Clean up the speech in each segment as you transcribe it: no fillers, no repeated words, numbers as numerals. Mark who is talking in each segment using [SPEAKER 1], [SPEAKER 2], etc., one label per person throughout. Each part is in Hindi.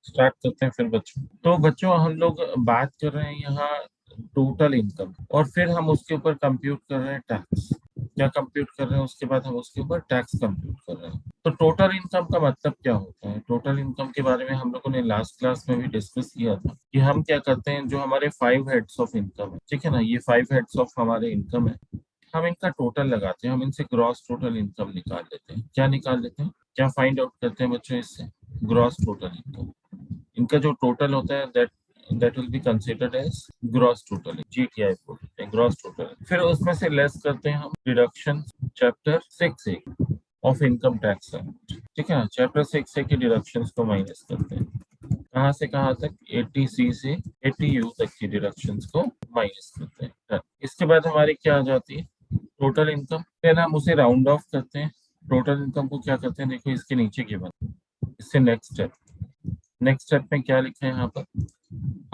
[SPEAKER 1] स्टार्ट करते हैं फिर बच्चों। तो बच्चों हम लोग बात कर रहे हैं यहाँ टोटल इनकम, और फिर हम उसके ऊपर कंप्यूट कर रहे हैं टैक्स। क्या कंप्यूट कर रहे हैं, उसके बाद हम उसके ऊपर टैक्स कंप्यूट कर रहे हैं। तो टोटल इनकम का मतलब क्या होता है? टोटल इनकम के बारे में हम लोगों ने लास्ट क्लास में भी डिस्कस किया था कि हम क्या करते हैं, जो हमारे 5 हेड्स ऑफ इनकम है, ठीक है ना, ये 5 हेड्स ऑफ हमारे इनकम है, हम इनका टोटल लगाते हैं, हम इनसे ग्रॉस टोटल इनकम निकाल लेते हैं। क्या निकाल लेते हैं, क्या फाइंड आउट करते हैं बच्चों इससे? Gross total income. इनका जो टोटल होता है that will be considered as gross total, GTI बोलते हैं, ग्रॉस टोटल। फिर उसमें से लेस करते हैं हम deduction chapter 6A of income tax act, ठीक है ना। चैप्टर 6A के डिडक्शंस को माइनस करते हैं, कहाँ से कहाँ तक, 80C से 80U तक की डिडक्शंस को माइनस करते हैं। Done। इसके बाद हमारी क्या आ जाती है, टोटल इनकम। फिर हम उसे राउंड ऑफ करते हैं। टोटल इनकम को क्या करते हैं, देखो इसके नीचे गिवन, इससे नेक्स्ट स्टेप में क्या लिखा है यहाँ पर,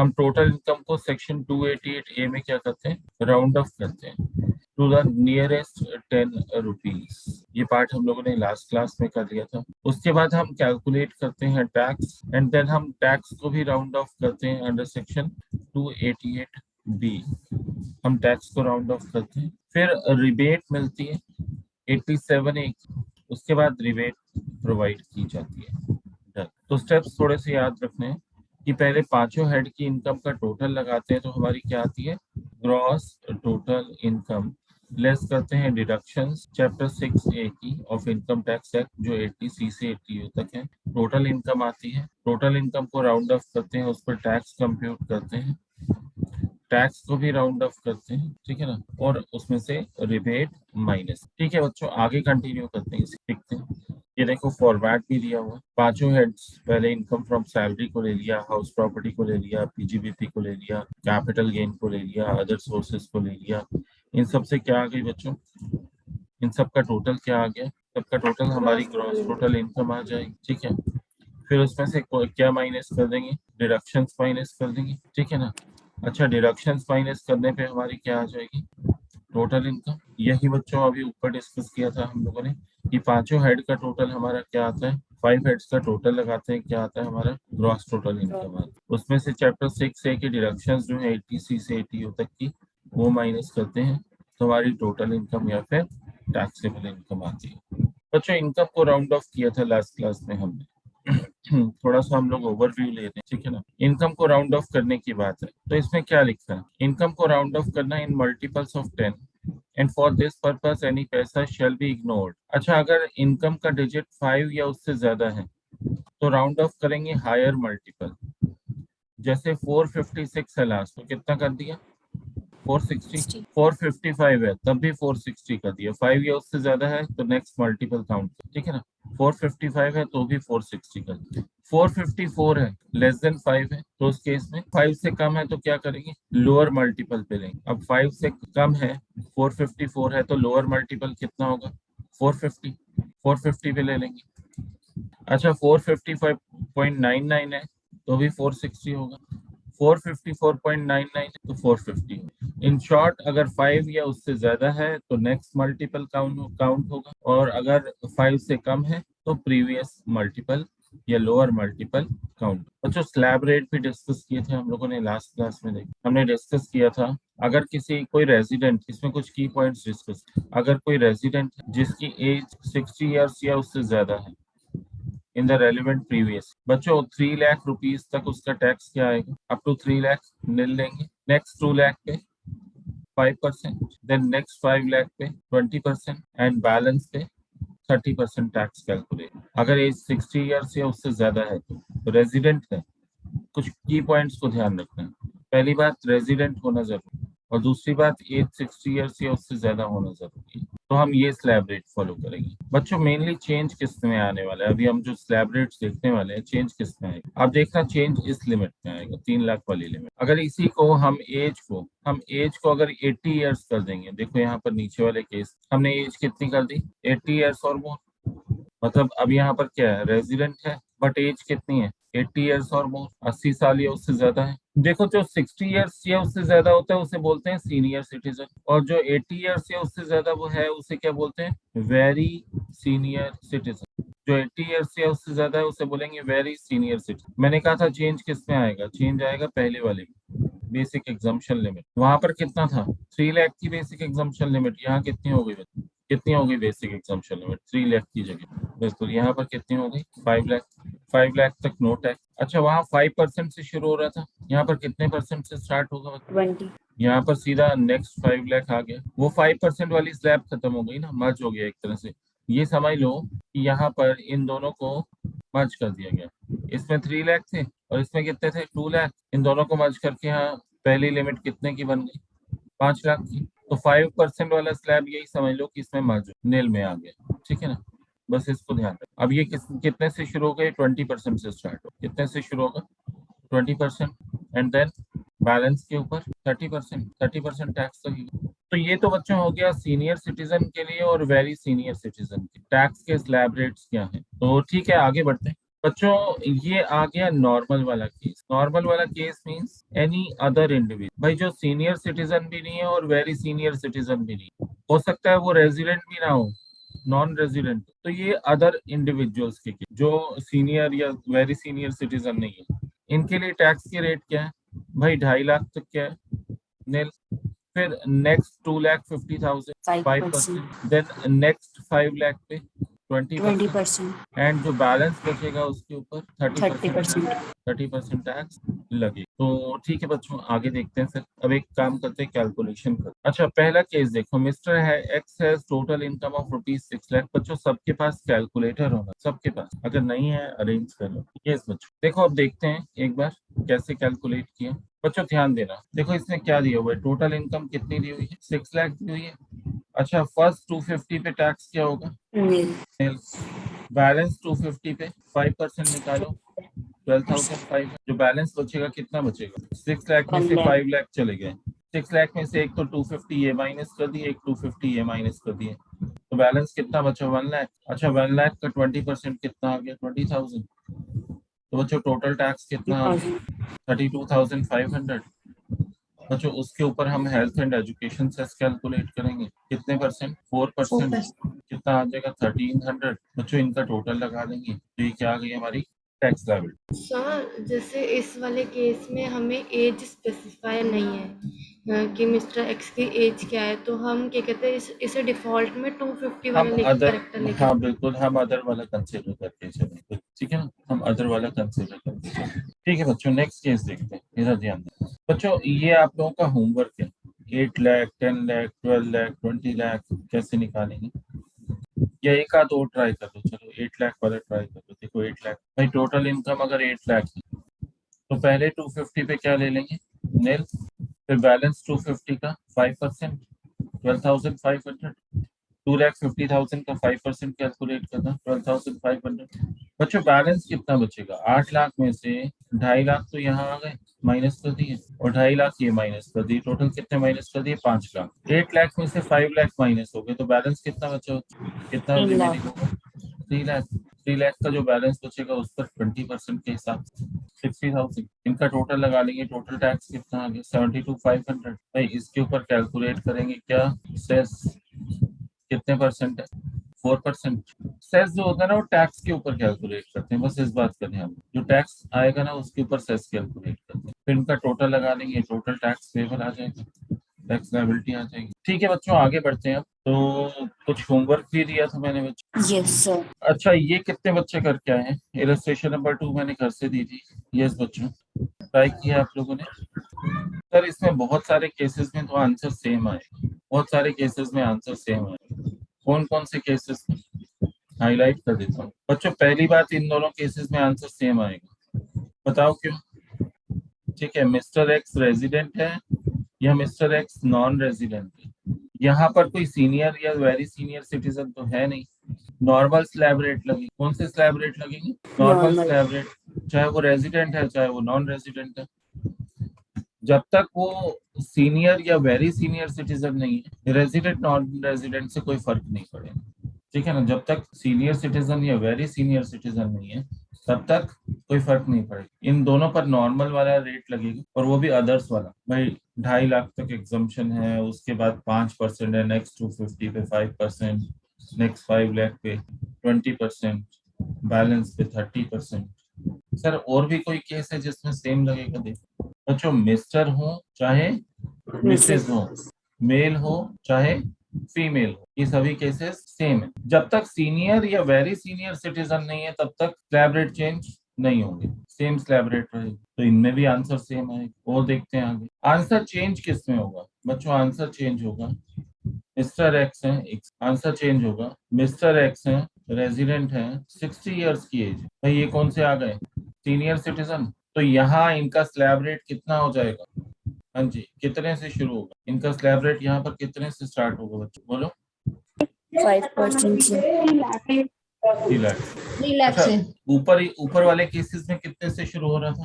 [SPEAKER 1] हम टोटल इनकम को सेक्शन 288A में क्या करते हैं, राउंड ऑफ करते हैं टू द नियरेस्ट 10 रुपीज। ये पार्ट हम लोगों ने लास्ट क्लास में कर लिया था। उसके बाद हम कैलकुलेट करते हैं टैक्स, एंड देन हम टैक्स को भी राउंड ऑफ करते हैं अंडर सेक्शन 288B। हम टैक्स को राउंड ऑफ करते हैं, फिर रिबेट मिलती है 87A की, उसके बाद रिबेट प्रोवाइड की जाती है। तो स्टेप्स थोड़े से याद रखने हैं कि पहले पांचों हेड की इनकम का टोटल लगाते हैं, तो हमारी क्या आती है, ग्रॉस टोटल इनकम। लेस करते हैं डिडक्शंस चैप्टर 6A की ऑफ इनकम टैक्स एक्ट, जो 80C से 80U तक है। टोटल इनकम आती है, टोटल इनकम को राउंड ऑफ करते हैं, उस पर टैक्स कंप्यूट करते हैं, टैक्स को भी राउंड ऑफ करते हैं, ठीक है ना, और उसमें से रिबेट माइनस। ठीक है बच्चों, आगे कंटिन्यू करते हैं, इसे देखते हैं। ये देखो फॉर्मेट भी दिया हुआ, पांचों हेड्स, पहले इनकम फ्रॉम सैलरी को ले लिया, हाउस प्रॉपर्टी को ले लिया, पीजीबीपी को ले लिया, कैपिटल गेन को ले लिया, अदर सोर्सेस को ले लिया। इन सब से क्या आ गई बच्चों, इन सब का टोटल क्या आ गया, सबका टोटल हमारी ग्रॉस टोटल इनकम आ जाएगी, ठीक है। फिर उसमें से क्या माइनस कर देंगे, डिडक्शंस माइनस कर देंगे, ठीक है ना। अच्छा, डिडक्शंस माइनस करने पे हमारी क्या आ जाएगी, टोटल इनकम। यही बच्चों अभी ऊपर डिस्कस किया था हम लोगों ने कि पांचों हेड का टोटल हमारा क्या आता है, 5 हेड्स का टोटल लगाते हैं, क्या आता है हमारा, ग्रॉस टोटल इनकम आता है। उसमें से चैप्टर 6A की डिडक्शंस जो है 80C से 80U तक की, वो माइनस करते हैं, तो हमारी टोटल इनकम या फिर टैक्सेबल इनकम आती है। बच्चों इनकम को राउंड ऑफ किया था लास्ट क्लास में हमने। थोड़ा सा हम लोग ओवरव्यू ले रहे हैं, ठीक है ना। इनकम को राउंड ऑफ करने की बात है, तो इसमें क्या लिखा है, इनकम को राउंड ऑफ करना in multiples of 10, and for this purpose any पैसा शेल बी इग्नोर्ड। अच्छा, अगर इनकम का डिजिट 5 या उससे ज्यादा है तो राउंड ऑफ करेंगे हायर मल्टीपल। जैसे 456 है लास्ट, तो कितना कर दिया, 460। 455 है तब भी 460 कर दिया, 5 या उससे ज्यादा है तो नेक्स्ट मल्टीपल काउंट, ठीक है ना। 455 है तो भी 460 कर दिया। 454 है, लेस देन 5 है, तो उस केस में 5 से कम है तो क्या करेंगे, लोअर मल्टीपल पे लेंगे। अब 5 से कम है, 454 है, तो लोअर मल्टीपल कितना होगा, 450, 450 पे ले लेंगे। अच्छा, 455.99 है तो भी 460 होगा, 454.99 है तो 450 होगा। इन शॉर्ट, अगर 5 या उससे ज्यादा है तो नेक्स्ट मल्टीपल काउंट होगा, और अगर 5 से कम है तो प्रीवियस मल्टीपल या लोअर मल्टीपल काउंट। बच्चों स्लैब रेट भी डिस्कस किए थे हम लोगों ने लास्ट क्लास में, हमने डिस्कस किया था, अगर किसी कोई रेजिडेंट, इसमें कुछ की पॉइंट्स डिस्कस, अगर कोई रेजिडेंट जिसकी एज 60 ईयर्स या उससे ज्यादा है इन द रेलिवेंट प्रीवियस, बच्चों 3 लाख रुपीज तक उसका टैक्स क्या आएगा, अप टू 3 लाख निल लेंगे। नेक्स्ट 2 लाख पे 5%, देन नेक्स्ट 5 लाख पे 20%, एंड बैलेंस पे 30% टैक्स कैलकुलेट। अगर एज 60 ईयर्स या उससे ज्यादा है तो रेजिडेंट है। कुछ की पॉइंट्स को ध्यान रखना है, पहली बात रेजिडेंट होना जरूरी, और दूसरी बात एज 60 ईयर्स या उससे ज्यादा होना जरूरी है। तो हम ये स्लैब रेट फॉलो करेंगे। बच्चों मेनली चेंज किस में आने वाला है, अभी हम जो स्लैब रेट्स देखने वाले हैं, चेंज किस में आएगा, आप देखना चेंज इस लिमिट में आएगा, 3 लाख वाली लिमिट। अगर इसी को हम एज को अगर 80 ईयर्स कर देंगे, देखो यहाँ पर नीचे वाले केस हमने एज कितनी कर दी, 80 ईयर्स और मोर, मतलब अब यहाँ पर क्या है, रेजिडेंट है बट एज कितनी है, 80 ईयर्स और मोर, 80 साल या उससे ज्यादा है। देखो जो 60 ईयर्स या उससे ज्यादा होता है उसे बोलते हैं सीनियर सिटीजन, और जो 80 ईयर्स या उससे ज्यादा वो है उसे क्या बोलते हैं, वेरी सीनियर सिटीजन। जो 80 ईयर्स या उससे ज्यादा है उसे बोलेंगे वेरी सीनियर सिटीजन। मैंने कहा था चेंज किस में आएगा, चेंज आएगा पहले वाले में, बेसिक एग्जाम्पशन लिमिट। वहां पर कितना था, 3 लाख की बेसिक एग्जाम्पशन लिमिट, यहाँ कितनी हो गई, कितनी हो गई बेसिक एग्जाम्पशन लिमिट 3 लाख की जगह, बिल्कुल यहाँ पर कितनी हो गई 5 लाख। 5 लाख तक नो टैक्स। अच्छा वहाँ 5% से शुरू हो रहा था, यहाँ पर कितने परसेंट से स्टार्ट होगा,
[SPEAKER 2] 20।
[SPEAKER 1] यहाँ पर सीधा नेक्स्ट 5 लाख आ गया। वो 5% वाली स्लैब खत्म हो गई ना, मर्ज हो गया एक तरह से। ये समझ लो कि यहाँ पर इन दोनों को मर्ज कर दिया गया। इसमें 3 लाख थे और इसमें कितने थे, 2 लाख। इन दोनों को मर्ज करके यहाँ पहली लिमिट कितने की बन गई, 5 लाख की। तो 5% वाला स्लैब यही समझ लो कि इसमें मर्ज नील में आ गया, ठीक है ना। बस इसको ध्यान रखो। अब ये कितने से शुरू हो गए, 20% से स्टार्ट हो, कितने से शुरू होगा 20%, एंड देन बैलेंस के ऊपर 30%, 30% टैक्स लगेगा। तो ये तो बच्चों हो गया सीनियर सिटीजन के लिए और वेरी सीनियर सिटीजन के टैक्स के स्लैब रेट्स क्या है। तो ठीक है आगे बढ़ते हैं बच्चों। ये आ गया नॉर्मल वाला केस। नॉर्मल वाला case means any other individual, भाई जो सीनियर सिटीजन भी नहीं है और वेरी सीनियर सिटीजन भी नहीं है। हो सकता है वो रेजिडेंट भी ना हो, नॉन रेजिडेंट। तो ये अदर इंडिविजुअल्स के जो सीनियर या वेरी सीनियर सिटीजन नहीं है, इनके लिए टैक्स की रेट क्या है भाई, 2.5 लाख तक क्या है, नील। फिर नेक्स्ट 2,50,000
[SPEAKER 2] 5%।
[SPEAKER 1] 5%, देन नेक्स्ट 5 लाख पे 20%,
[SPEAKER 2] 20%।
[SPEAKER 1] एंड जो बैलेंस बचेगा उसके ऊपर 30%
[SPEAKER 2] 30%।
[SPEAKER 1] 30% टैक्स लगे। तो ठीक है बच्चों आगे देखते हैं। फिर अब एक काम करते हैं, कैलकुलेशन कर। अच्छा पहला केस देखो, मिस्टर है x has total income of ₹6 lakh. बच्चों सबके पास कैलकुलेटर होगा, सबके पास, अगर नहीं है अरेंज कर लो। यस बच्चों देखो अब देखते हैं एक बार कैसे कैलकुलेट किया। बच्चों ध्यान देना, देखो इसमें क्या दिया हुआ है, टोटल इनकम कितनी दी हुई है, 6 लाख दी हुई है। अच्छा फर्स्ट 250 पे टैक्स क्या होगा,
[SPEAKER 2] नील।
[SPEAKER 1] बैलेंस 250 पे 5% निकालो, 12,500। जो बैलेंस बचेगा कितना बचेगा, 6 लाख में
[SPEAKER 2] 1
[SPEAKER 1] से
[SPEAKER 2] लाख।
[SPEAKER 1] 5 लाख चले गए। 6 लाख में से एक तो 250 ये माइनस कर दिए, एक 250 ये माइनस कर दिए, तो बैलेंस कितना बचा, 1 लाख। अच्छा 1 लाख का 20% कितना आ गया, 20,000। तो बच्चों टोटल टैक्स कितना आ
[SPEAKER 2] 2000।
[SPEAKER 1] गया, 32,500। बच्चों उसके ऊपर हम health and education cess calculate करेंगे, कितने परसेंट, 4%।
[SPEAKER 2] 4%।
[SPEAKER 1] कितना आ जाएगा, 1300। बच्चों इनका टोटल लगा देंगे तो ये क्या आ गई हमारी टैक्स लायबिलिटी।
[SPEAKER 3] सर जैसे इस वाले केस में हमें एज स्पेसिफाई नहीं है कि मिस्टर एक्स की एज क्या है, तो हम क्या कहते हैं इसे डिफॉल्ट में 250
[SPEAKER 1] हम
[SPEAKER 3] वाला
[SPEAKER 1] अदर,
[SPEAKER 3] करेक्टर लेके
[SPEAKER 1] हाँ बिल्कुल हम अदर वाला कंसिडर करके चलेंगे, ठीक है ना, हम अदर वाला कंसिडर करके चलेंगे। ठीक है बच्चों नेक्स्ट केस देखते हैं, इधर ध्यान दें बच्चों। ये आप लोगों का होमवर्क है, 8 लाख 10 लाख 12 लाख 20 लाख कैसे निकालेंगे, या एक आध और ट्राई कर लो। चलो 8 लाख वाला ट्राई कर लो। देखो 8 लाख भाई टोटल इनकम अगर 8 लाख है तो पहले 250 पे क्या ले लेंगे, नेल। फिर बैलेंस 250 का 5%, 12,500। 2,50,000 का 5% कैलकुलेट करना, 12,500। बच्चों बैलेंस कितना बचेगा, 8 लाख में से 2.5 लाख तो यहाँ आ गए, माइनस कर दिए, और 2.5 लाख ये माइनस कर दिए, टोटल कितने माइनस कर दिए, 5 लाख। 8 लाख में से 5 लाख माइनस हो गए तो बैलेंस कितना बचा, कितना
[SPEAKER 2] 3
[SPEAKER 1] रिमेनिंग
[SPEAKER 2] लाख।
[SPEAKER 1] होगा, 3 लाख। 3 लाख का जो बैलेंस बचेगा उस पर 20% के हिसाब से 60,000। इनका टोटल लगा लेंगे, टोटल टैक्स कितना आ गया, 72,500। भाई इसके ऊपर कैलकुलेट करेंगे क्या, सेस कितने परसेंट है, 4%। सेस जो होता है ना वो टैक्स के ऊपर कैलकुलेट करते हैं, बस इस बात का ध्यान, जो टैक्स आएगा ना उसके ऊपर सेस कैलकुलेट करते हैं। फिर इनका टोटल लगा लेंगे, टोटल टैक्स पेबल आ जाएगा, टैक्स लायबिलिटी आ जाएगी। ठीक है बच्चों आगे बढ़ते हैं अब। तो कुछ होमवर्क भी दिया था मैंने बच्चों।
[SPEAKER 2] Yes sir.
[SPEAKER 1] अच्छा ये कितने बच्चे करके आए हैं, इलस्ट्रेशन नंबर 2 मैंने घर से दी थी। यस बच्चों ट्राई किया आप लोगों ने। सर इसमें बहुत सारे केसेस में तो आंसर सेम आए, बहुत सारे केसेस में आंसर सेम आए। कौन कौन से केसेस में हाईलाइट कर देता हूँ बच्चों। पहली बात इन दोनों केसेस में आंसर सेम आएगा, बताओ क्यों। ठीक है मिस्टर एक्स रेजिडेंट है या मिस्टर एक्स नॉन रेजिडेंट है, यहाँ पर कोई सीनियर या वेरी सीनियर सिटीजन तो है नहीं। नॉर्मल स्लैब रेट लगेगी, कौन से स्लैब रेट लगेंगे, नॉर्मल
[SPEAKER 2] नॉर्मल।
[SPEAKER 1] स्लैब रेट, चाहे वो रेजिडेंट है चाहे वो नॉन रेजिडेंट है। जब तक वो सीनियर या वेरी सीनियर सिटीजन नहीं है, रेजिडेंट नॉन रेजिडेंट से कोई फर्क नहीं पड़ेगा, ठीक है ना। जब तक सीनियर सिटीजन या वेरी सीनियर सिटीजन नहीं है तब तक कोई फर्क नहीं पड़ेगा। इन दोनों पर नॉर्मल वाला रेट लगेगा, और वो भी अदर्स वाला। भाई 2.5 लाख तक एग्जम्पशन है, उसके बाद 5% है, नेक्स्ट 250 पे 5%, नेक्स्ट 5 लाख पे 20%, बैलेंस पे 30%। सर और भी कोई केस है जिसमें सेम लगेगा? देखो बच्चों, मिस्टर हो चाहे मिसेज हो, मेल हो चाहे फीमेल हो, ये सभी केसेस सेम है। जब तक सीनियर या वेरी सीनियर सिटीजन नहीं है तब तक स्लैब रेट चेंज नहीं होंगे, सेम स्लैब रेट रहेगी। तो इनमें भी आंसर सेम है। और देखते हैं आगे, आंसर चेंज किस में होगा? बच्चों आंसर चेंज होगा, मिस्टर एक्स है, आंसर चेंज होगा, मिस्टर एक्स है, रेजिडेंट है, 60 इयर्स की एज। भाई ये कौन से आ गए? Senior citizen. तो यहाँ इनका स्लैब रेट कितना हो जाएगा? हाँ जी, कितने से शुरू होगा इनका स्लैब रेट? यहाँ पर कितने से स्टार्ट होगा बच्चों, बोलो?
[SPEAKER 2] 5% से
[SPEAKER 1] 3 लाख।
[SPEAKER 3] 3 लाख
[SPEAKER 1] अच्छा,
[SPEAKER 3] से।
[SPEAKER 1] ऊपर वाले केसेस में कितने से शुरू हो रहा था?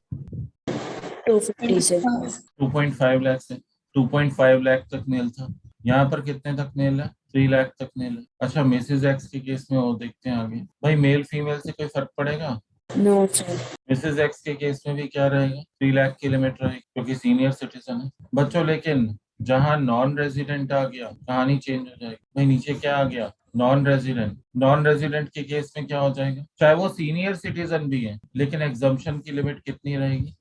[SPEAKER 2] 250 से
[SPEAKER 1] 2.5 लाख से। 2.5 लाख तक नेल था। यहाँ पर कितने तक नेल है? 3 लाख तक नेल है। अच्छा, मिसेज एक्स के केस में और देखते हैं आगे। भाई मेल फीमेल से कोई फर्क पड़ेगा?
[SPEAKER 2] No sir.
[SPEAKER 1] मिसेज एक्स के केस में भी क्या रहेगा? 3 लाख की लिमिट रहेगी क्योंकि सीनियर सिटीजन है बच्चों। लेकिन जहां नॉन रेजिडेंट आ गया कहानी चेंज हो जाएगी। भाई नीचे क्या आ गया? Non resident. नॉन रेजिडेंट के केस में क्या हो जाएगा? चाहे वो सीनियर सिटीजन भी है लेकिन एग्जम्पशन की लिमिट कितनी रहेगी?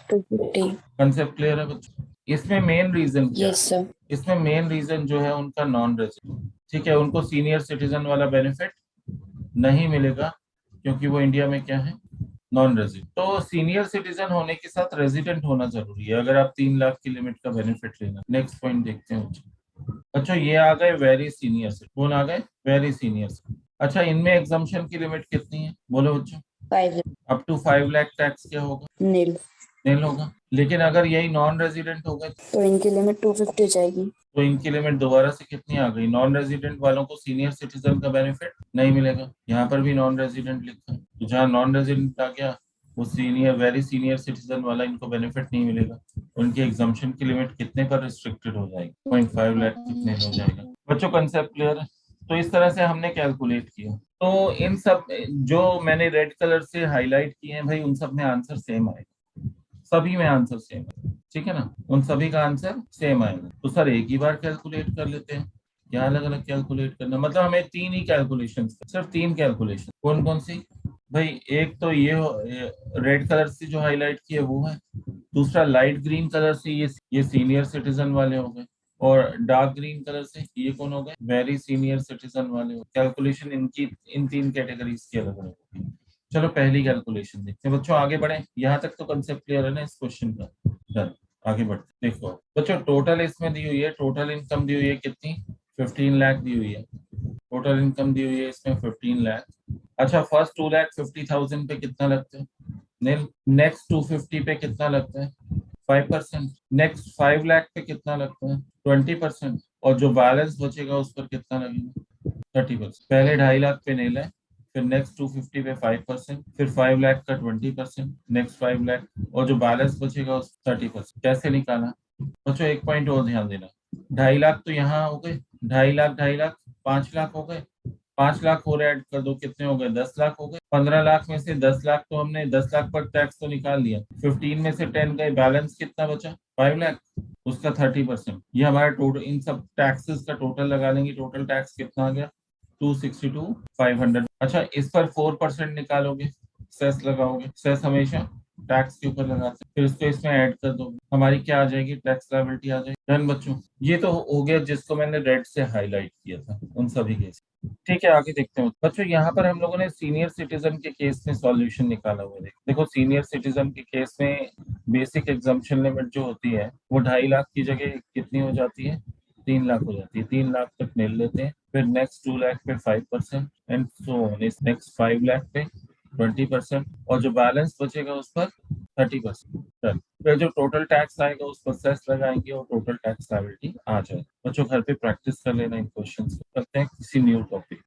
[SPEAKER 2] 250।
[SPEAKER 1] कंसेप्ट क्लियर है बच्चों? इसमें मेन रीजन क्या है?
[SPEAKER 2] Yes sir.
[SPEAKER 1] इसमें मेन रीजन जो है उनका नॉन रेजिडेंट। ठीक है, उनको सीनियर सिटीजन वाला बेनिफिट नहीं मिलेगा क्योंकि वो इंडिया में क्या है? Non resident. तो सीनियर सिटीजन होने के साथ रेजिडेंट होना जरूरी है अगर आप 3 लाख की लिमिट का बेनिफिट लेना। नेक्स्ट पॉइंट देखते हैं बच्चों। ये आ गए वेरी सीनियर से। कौन आ गए? वेरी सीनियर से। अच्छा, इनमें एग्जम्पशन की लिमिट कितनी है बोलो बच्चों?
[SPEAKER 2] 5
[SPEAKER 1] अप टू 5 लाख टैक्स क्या होगा?
[SPEAKER 2] नील।
[SPEAKER 1] नील होगा। लेकिन अगर यही नॉन रेजिडेंट हो गए
[SPEAKER 2] तो इनकी लिमिट 250 जाएगी।
[SPEAKER 1] तो इनकी लिमिट दोबारा से कितनी आ गई? नॉन रेजिडेंट वालों को सीनियर सिटीजन का बेनिफिट नहीं मिलेगा। यहाँ पर भी नॉन रेजिडेंट लिखा है, तो जहाँ नॉन रेजिडेंट आ गया वो सीनियर वेरी सीनियर सिटीजन वाला इनको बेनिफिट नहीं मिलेगा। उनकी एग्जाम्पशन की लिमिट कितने पर रिस्ट्रिक्टेड हो जाएगी? 0.5 लाख कितने हो जाएगा बच्चों? कंसेप्ट क्लियर है? तो इस तरह से हमने कैलकुलेट किया। तो इन सब जो मैंने रेड कलर से हाईलाइट किए हैं भाई, उन सब में आंसर सेम आएगा। सभी में आंसर सेम है, ठीक है ना? उन सभी का आंसर सेम आएगा। तो सर एक ही बार कैलकुलेट कर लेते हैं, क्या अलग अलग कैलकुलेट करना? मतलब हमें 3 ही कैलकुलेशन, सिर्फ 3 कैलकुलेशन। कौन कौन सी? भाई एक तो ये रेड कलर से जो हाईलाइट की है वो है। दूसरा लाइट ग्रीन कलर से ये सीनियर सिटीजन वाले हो गए। और डार्क ग्रीन कलर से ये कौन हो गए? वेरी सीनियर सिटीजन वाले हो। कैलकुलेशन इनकी इन 3 कैटेगरीज की अलग अलग होगी। चलो पहली कैलकुलेशन देखते हैं बच्चों, आगे बढ़े। यहाँ तक तो कंसेप्ट क्लियर है ना इस क्वेश्चन का? डन, आगे बढ़ते। देखो बच्चों, टोटल इसमें दी हुई है, टोटल इनकम दी हुई है कितनी? 15 लाख दी हुई है। टोटल इनकम दी हुई है इसमें 15 लाख। अच्छा, फर्स्ट 2,50,000 पे कितना लगता है? नेक्स्ट 250 पे कितना लगता है? 5%। नेक्स्ट 5 लाख पे कितना लगता है? 20%। और जो बैलेंस बचेगा उस पर कितना लगेगा? 30%। पहले 2.5 लाख पे नेल है, फिर नेक्स्ट 250 पे 5%, फिर 5 लाख का 20%, नेक्स्ट 5 लाख, और जो बैलेंस बचेगा उस 30%। कैसे निकाला बच्चों? एक पॉइंट और ध्यान देना। 2.5 लाख तो यहाँ हो गए, 2.5 लाख 2.5 लाख 5 लाख हो गए। 5 लाख और ऐड कर दो, कितने हो गए? 10 लाख हो गए। 15 लाख में से 10 लाख तो हमने 10 लाख पर टैक्स तो निकाल लिया। 15 में से 10 गए, बैलेंस कितना बचा? 5 लाख, उसका 30%। ये हमारा टोटल, इन सब टैक्सेस का टोटल लगा लेंगे। टोटल टैक्स कितना आ गया? 262,500। अच्छा, इस पर 4% निकालोगे, सेस लगाओगे। सेस हमेशा टैक्स के ऊपर लगाते हैं। फिर इसको इसमें ऐड कर दो, हमारी क्या आ जाएगी? टैक्स लायबिलिटी आ जाएगी। डन बच्चों, ये तो हो गया जिसको मैंने रेड से हाईलाइट किया था उन सभी केस। ठीक है, आगे देखते हैं बच्चों। यहाँ पर हम लोगों ने सीनियर सिटीजन के केस में सॉल्यूशन निकाला हुआ है। देखो सीनियर सिटीजन के केस में बेसिक एग्जाम्पशन लिमिट जो होती है वो 2.5 लाख की जगह कितनी हो जाती है? 3 लाख हो जाती है। 3 लाख तक मिल लेते हैं, फिर नेक्स्ट 2 लाख पे 5% एंड सो ऑन। इस नेक्स्ट 5 लाख पे 20%, और जो बैलेंस बचेगा उस पर 30%। फिर जो टोटल टैक्स आएगा उस पर सेस लगाएंगे और टोटल टैक्स लायबिलिटी आ जाएगी। बच्चों घर पे प्रैक्टिस कर लेना इन क्वेश्चंस को। करते हैं किसी न्यू टॉपिक।